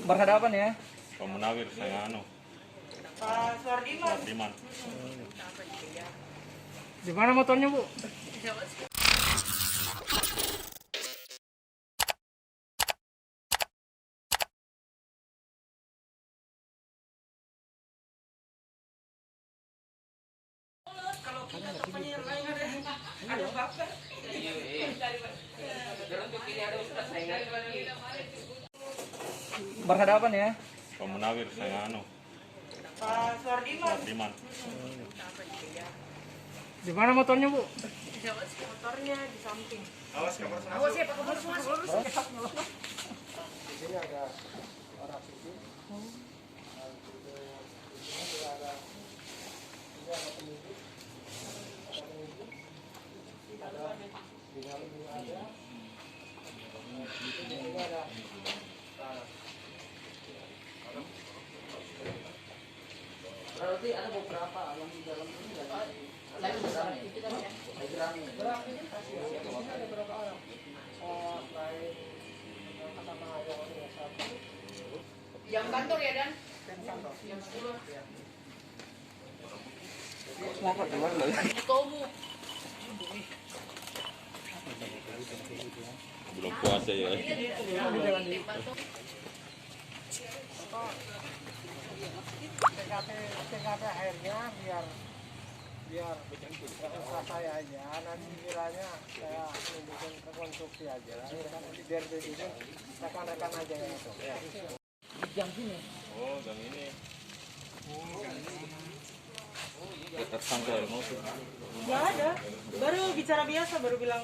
Berhadapan ya? Pak Munawir saya Pak Suardiman. Diman. Di mana motornya, Bu? Kalau kita kapan yang lain ada baper. Berhadapan ya? Pak Munawir saya Pak Suardiman. Diman. Di mana motornya, Bu? Motornya di samping. Awas kamar sana. Awas ya Pak, lurus. Di sini ada orang sisi. Ini ada penyidik. Di dalam ini ada. Ini ada. Berarti ada beberapa yang di dalam ini lagi besar nih. Lagi rame. Ada berapa orang? Selain kata yang satu. Jam kantor ya Dan? Kantor. Jam 10. Mau ke luar loh. Ketemu. Belum puasa ya. TKP akhirnya biar usaha saya aja, nanti bilangnya saya tunjukin rekonstruksi aja, biar tunjukin rekan-rekan aja yang itu. Ya. Jam sini. Oh, yang ini. Tersangka mau. Nggak ada. Baru bicara biasa, baru bilang